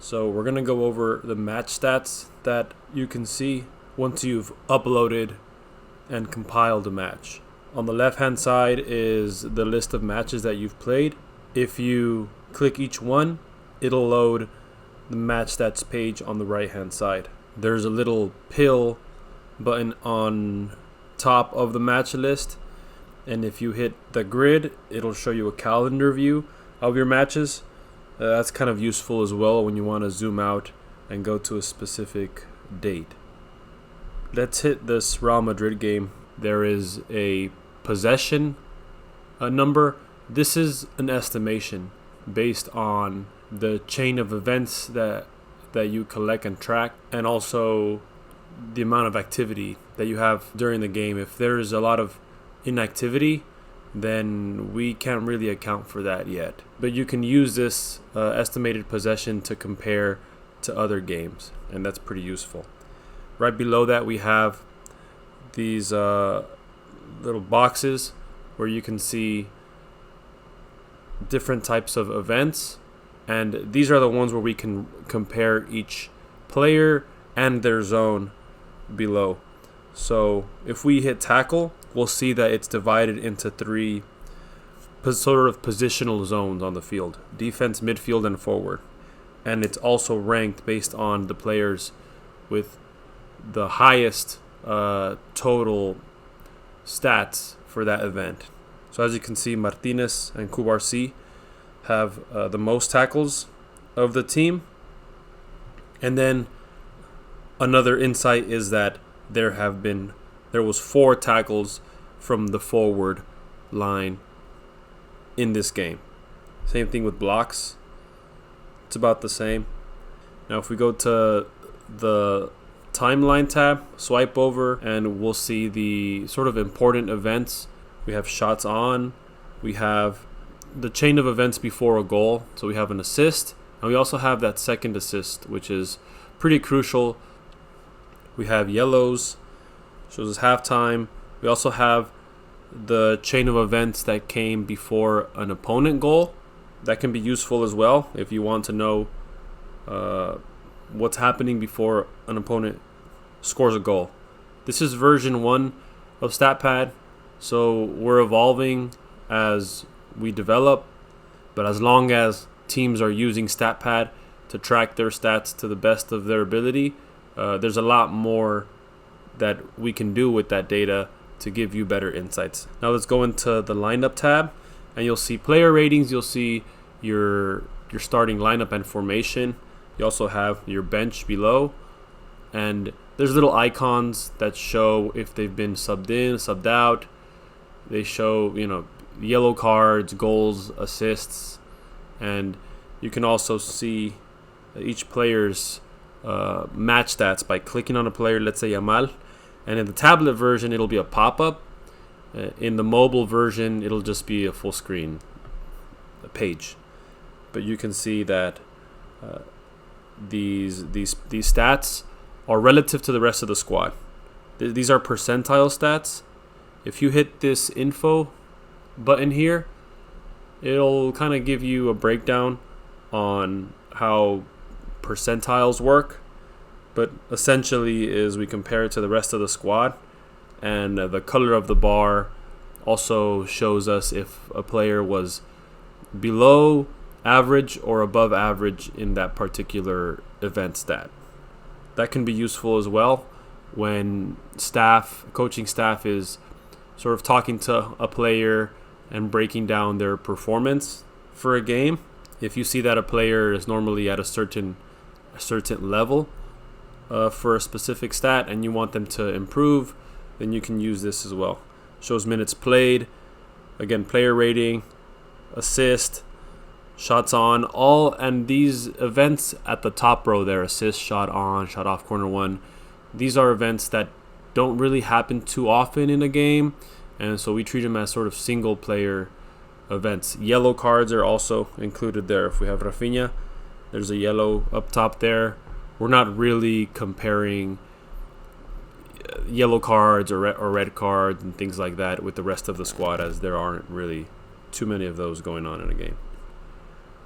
So we're going to go over the match stats that you can see once you've uploaded and compiled a match. On the left hand side is the list of matches that you've played. If you click each one, it'll load the match stats page on the right hand side. There's a little pill button on top of the match list, and if you hit the grid, it'll show you a calendar view of your matches. That's kind of useful as well when you want to zoom out and go to a specific date. Let's hit this Real Madrid game. There is a possession number. This is an estimation based on the chain of events that you collect and track, and also the amount of activity that you have during the game. If there's a lot of inactivity, then we can't really account for that yet. But you can use this estimated possession to compare to other games, and that's pretty useful. Right below that, we have these little boxes where you can see different types of events, and these are the ones where we can compare each player and their zone below. So if we hit tackle, we'll see that it's divided into three sort of positional zones on the field: defense, midfield, and forward. And it's also ranked based on the players with the highest total stats for that event. So as you can see, Martinez and Cubarsí have the most tackles of the team. And then another insight is that there was 4 tackles from the forward line in this game. Same thing with blocks. It's about the same. Now if we go to the timeline tab, swipe over, and we'll see the sort of important events. We have shots on, we have the chain of events before a goal, so we have an assist, and we also have that second assist, which is pretty crucial. We have yellows, shows us halftime. We also have the chain of events that came before an opponent goal. That can be useful as well if you want to know what's happening before an opponent scores a goal. This is version 1 of Statpad, so we're evolving as we develop, but as long as teams are using Statpad to track their stats to the best of their ability, there's a lot more that we can do with that data to give you better insights. Now let's go into the lineup tab, and you'll see player ratings. You'll see your starting lineup and formation. You also have your bench below, and there's little icons that show if they've been subbed in, subbed out. They show, yellow cards, goals, assists, and you can also see each player's match stats by clicking on a player, let's say Yamal, and in the tablet version it'll be a pop-up. In the mobile version it'll just be a full screen page, but you can see that these stats are relative to the rest of the squad. These are percentile stats. If you hit this info button here, it'll kind of give you a breakdown on how percentiles work, but essentially is we compare it to the rest of the squad, and the color of the bar also shows us if a player was below average or above average in that particular event stat. That can be useful as well when coaching staff is sort of talking to a player and breaking down their performance for a game. If you see that a player is normally at a certain level for a specific stat and you want them to improve, then you can use this as well. Shows minutes played, again player rating, assist, shots on, and these events at the top row there, assist, shot on, shot off, corner one, these are events that don't really happen too often in a game, and so we treat them as sort of single player events. Yellow cards are also included there. If we have Rafinha, there's a yellow up top there. We're not really comparing yellow cards or red cards and things like that with the rest of the squad, as there aren't really too many of those going on in a game.